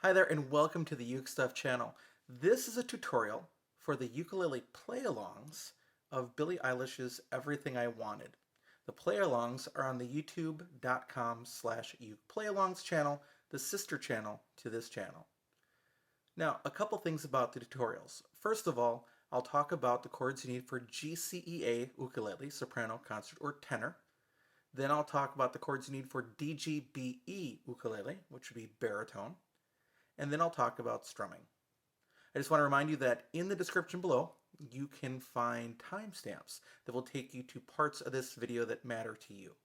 Hi there and welcome to the UkeStuff channel. This is a tutorial for the ukulele play-alongs of Billie Eilish's Everything I Wanted. The play-alongs are on the youtube.com/ukeplayalongs channel, the sister channel to this channel. Now, a couple things about the tutorials. First of all, I'll talk about the chords you need for GCEA ukulele, soprano, concert, or tenor. Then I'll talk about the chords you need for DGBE ukulele, which would be baritone. And then I'll talk about strumming. I just want to remind you that in the description below, you can find timestamps that will take you to parts of this video that matter to you.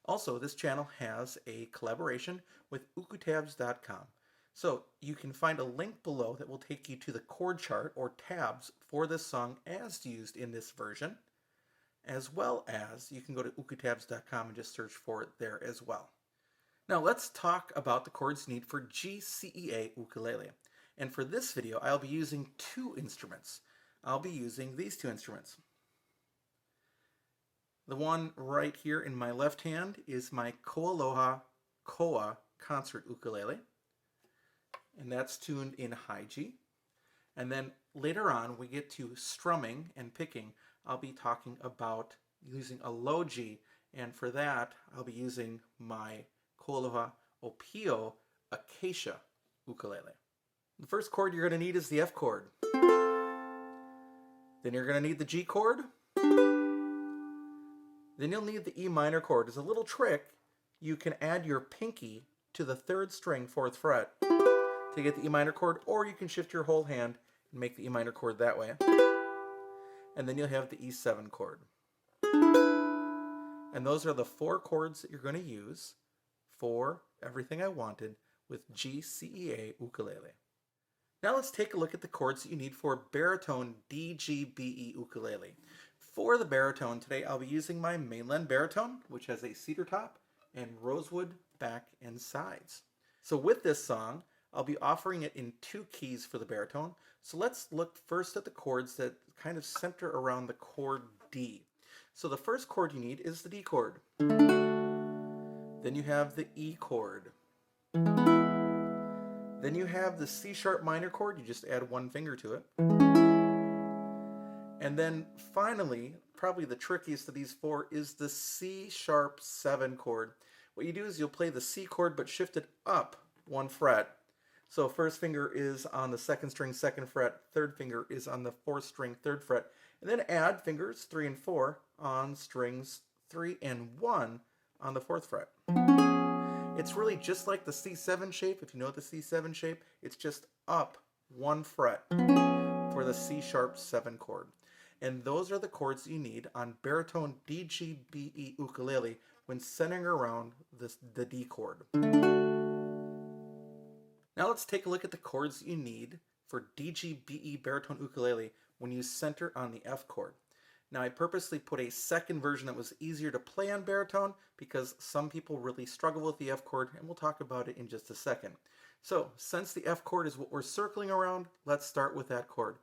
Also, this channel has a collaboration with ukestuff.com. So you can find a link below that will take you to the chord chart or tabs for this song as used in this version, as well as you can go to ukestuff.com and just search for it there as well. Now let's talk about the chords you need for GCEA ukulele. And for this video, I'll be using two instruments. I'll be using these two instruments. The one right here in my left hand is my Koaloha Koa concert ukulele. And that's tuned in high G. And then later on, we get to strumming and picking. I'll be talking about using a low G. And for that, I'll be using my Koaloha Opio Acacia ukulele. The first chord you're going to need is the F chord. Then you're going to need the G chord. Then you'll need the E minor chord. As a little trick, you can add your pinky to the 3rd string, 4th fret to get the E minor chord, or you can shift your whole hand and make the E minor chord that way. And then you'll have the E7 chord. And those are the 4 chords that you're going to use for Everything I Wanted with GCEA ukulele. Now let's take a look at the chords that you need for baritone DGBE ukulele. For the baritone today, I'll be using my mainland baritone, which has a cedar top and rosewood back and sides. So with this song, I'll be offering it in 2 keys for the baritone. So let's look first at the chords that kind of center around the chord D. So the first chord you need is the D chord. Then you have the E chord. Then you have the C sharp minor chord. You just add 1 finger to it. And then finally, probably the trickiest of these 4 is the C sharp 7 chord. What you do is you'll play the C chord but shift it up 1 fret. So first finger is on the 2nd string, 2nd fret. 3rd finger is on the 4th string, 3rd fret. And then add fingers 3 and 4 on strings 3 and 1 on the 4th fret. It's really just like the C7 shape. If you know the C7 shape, it's just up 1 fret for the C sharp 7 chord. And those are the chords you need on baritone DGBE ukulele when centering around the D chord. Now let's take a look at the chords you need for DGBE baritone ukulele when you center on the F chord. Now I purposely put a second version that was easier to play on baritone because some people really struggle with the F chord, and we'll talk about it in just a second. So since the F chord is what we're circling around, let's start with that chord.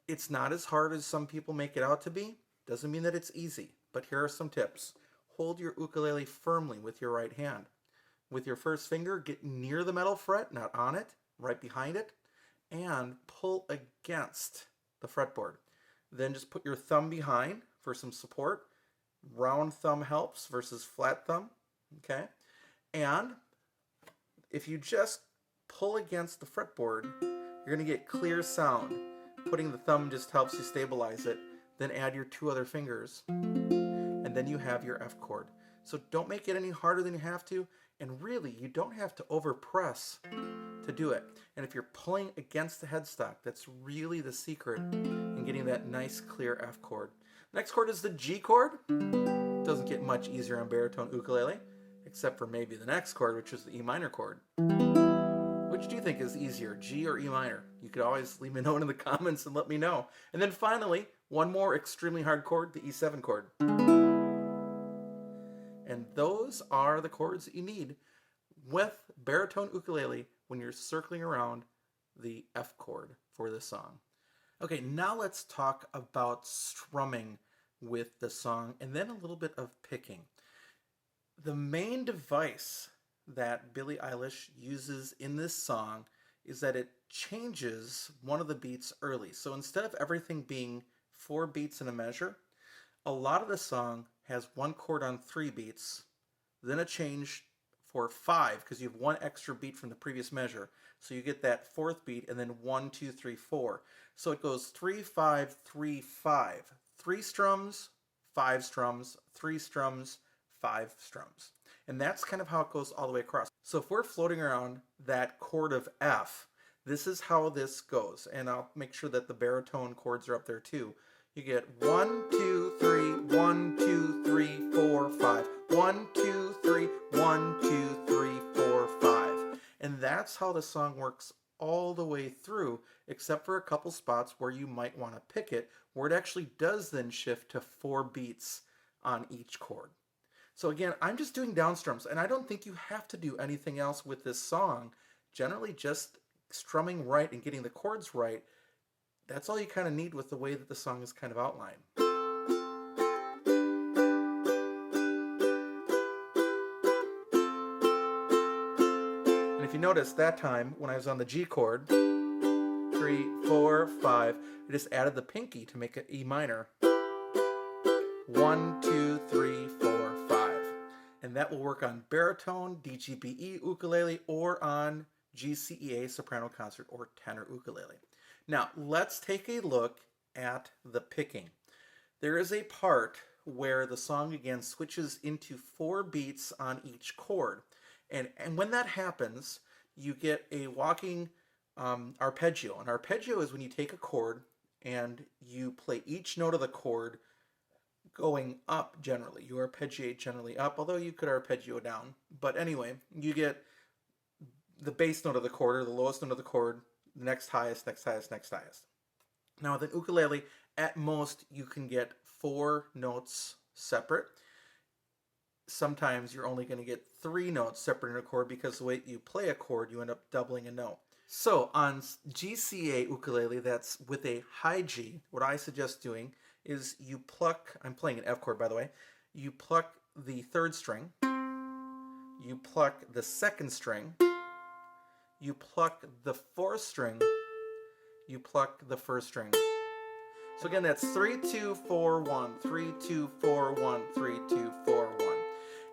It's not as hard as some people make it out to be. Doesn't mean that it's easy, but here are some tips. Hold your ukulele firmly with your right hand. With your first finger, get near the metal fret, not on it, right behind it, and pull against the fretboard. Then just put your thumb behind for some support. Round thumb helps versus flat thumb, okay? And if you just pull against the fretboard, you're going to get clear sound. Putting the thumb just helps you stabilize it. Then add your 2 other fingers, and then you have your F chord. So don't make it any harder than you have to, and really, you don't have to overpress to do it. And if you're pulling against the headstock, that's really the secret in getting that nice clear F chord. Next chord is the G chord. Doesn't get much easier on baritone ukulele, except for maybe the next chord, which is the E minor chord. Which do you think is easier, G or E minor? You could always leave me a note in the comments and let me know. And then finally, one more extremely hard chord, the E7 chord. And those are the chords that you need with baritone ukulele when you're circling around the F chord for this song. Okay, now let's talk about strumming with the song and then a little bit of picking. The main device that Billie Eilish uses in this song is that it changes one of the beats early. So instead of everything being 4 beats in a measure, a lot of the song has one chord on 3 beats, then a change for 5 because you have one extra beat from the previous measure. So you get that 4th beat and then 1, 2, 3, 4. So it goes 3, 5, 3, 5. 3 strums, 5 strums, 3 strums, 5 strums. And that's kind of how it goes all the way across. So if we're floating around that chord of F, this is how this goes. And I'll make sure that the baritone chords are up there too. You get 1, 2, 3, 1, 2, 3, 4, 5. 1, 2, 3, 1, 2, 3, 4, 5. And that's how the song works all the way through, except for a couple spots where you might want to pick it, where it actually does then shift to 4 beats on each chord. So again, I'm just doing down strums, and I don't think you have to do anything else with this song. Generally, just strumming right and getting the chords right, that's all you kind of need with the way that the song is kind of outlined. And if you notice, that time, when I was on the G chord, 3, 4, 5, I just added the pinky to make it E minor. 1, 2, 3, 4, 5. And that will work on baritone, DGBE ukulele, or on GCEA soprano concert or tenor ukulele. Now, let's take a look at the picking. There is a part where the song again switches into 4 beats on each chord. And when that happens, you get a walking arpeggio. An arpeggio is when you take a chord and you play each note of the chord going up generally. You arpeggiate generally up, although you could arpeggio down. But anyway, you get the bass note of the chord or the lowest note of the chord, the next highest, next highest, next highest. Now with an ukulele, at most you can get 4 notes separate. Sometimes you're only going to get 3 notes separate in a chord because the way you play a chord, you end up doubling a note. So on GCEA ukulele, that's with a high G, what I suggest doing is you pluck, I'm playing an F chord by the way, you pluck the 3rd string, you pluck the 2nd string, you pluck the 4th string, you pluck the 1st string. So again, that's 3, 2, 4, 1, 3, 2, 4, 1, 3, 2, 4, 1.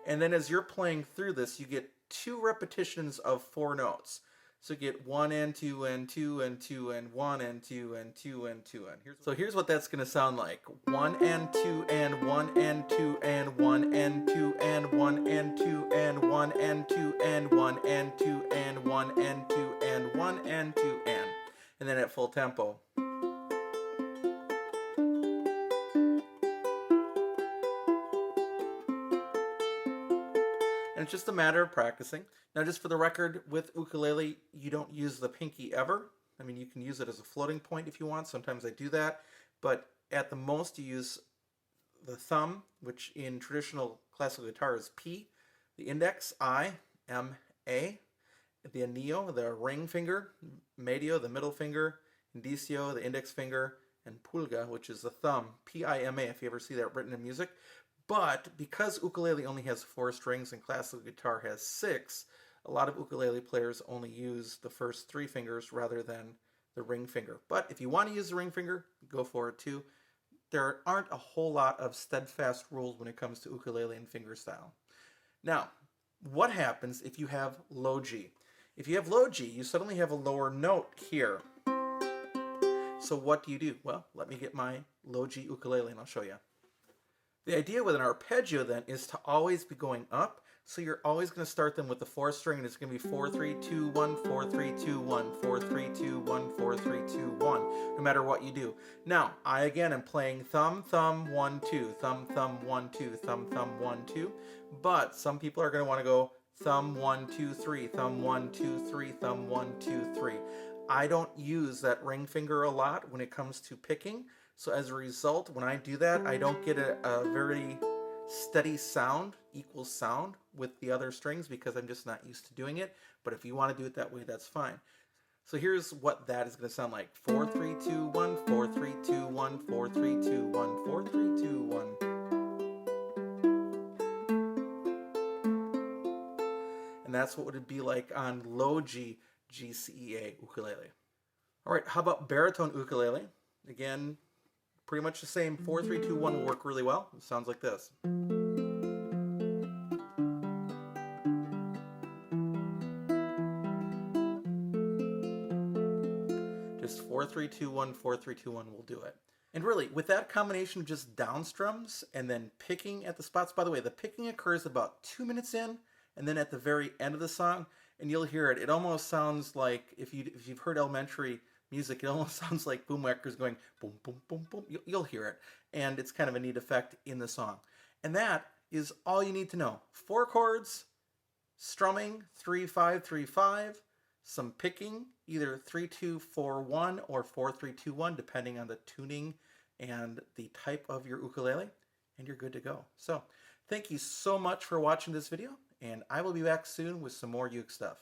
And then as you're playing through this, you get 2 repetitions of 4 notes. So you get 1 and 2 and 2 and 2 and 1 and 2 and 2 and 2 and. So here's what that's going to sound like. 1 and 2 and 1 and 2 and 1 and 2 and 1 and 2 and 1 and 2 and 1 and 2 and 1 and 2 and 1 and 2 and. And then at full tempo. And it's just a matter of practicing. Now, just for the record, with ukulele, you don't use the pinky ever. I mean, you can use it as a floating point if you want. Sometimes I do that. But at the most, you use the thumb, which in traditional classical guitar is P, the index, I, M, A, the anillo, the ring finger, medio, the middle finger, indicio, the index finger, and pulga, which is the thumb, P-I-M-A, if you ever see that written in music. But because ukulele only has 4 strings and classical guitar has 6, a lot of ukulele players only use the first 3 fingers rather than the ring finger. But if you want to use the ring finger, go for it too. There aren't a whole lot of steadfast rules when it comes to ukulele and finger style. Now, what happens if you have low G? If you have low G, you suddenly have a lower note here. So what do? Well, let me get my low G ukulele and I'll show you. The idea with an arpeggio then is to always be going up. So you're always going to start them with the 4th string, and it's going to be 4, 3, 2, 1, 4, 3, 2, 1, 4, 3, 2, 1, 4, 3, 2, 1, no matter what you do. Now, I again am playing thumb, thumb, 1, 2, thumb, thumb, 1, 2, thumb, thumb, 1, 2. But some people are going to want to go thumb, 1, 2, 3, thumb, 1, 2, 3, thumb, 1, 2, 3. I don't use that ring finger a lot when it comes to picking. So as a result, when I do that, I don't get a very steady sound, equal sound with the other strings because I'm just not used to doing it. But if you want to do it that way, that's fine. So here's what that is going to sound like. 4, 3, 2, 1, 4, 3, 2, 1, 4, 3, 2, 1, 4, 3, 2, 1. And and that's what it would be like on Low G GCEA ukulele. All right, how about baritone ukulele? Again, pretty much the same. 4, 3, 2, 1 will work really well. It sounds like this. Just 4, 3, 2, 1, 4, 3, 2, 1 will do it. And really, with that combination of just down strums and then picking at the spots, by the way, the picking occurs about 2 minutes in, and then at the very end of the song, and you'll hear it. It almost sounds like, if you've heard elementary music, it almost sounds like boomwhackers going boom, boom, boom, boom. You'll hear it, and it's kind of a neat effect in the song. And that is all you need to know. 4 chords, strumming, 3, 5, 3, 5, some picking, either 3, 2, 4, 1 or 4, 3, 2, 1, depending on the tuning and the type of your ukulele, and you're good to go. So thank you so much for watching this video, and I will be back soon with some more uke stuff.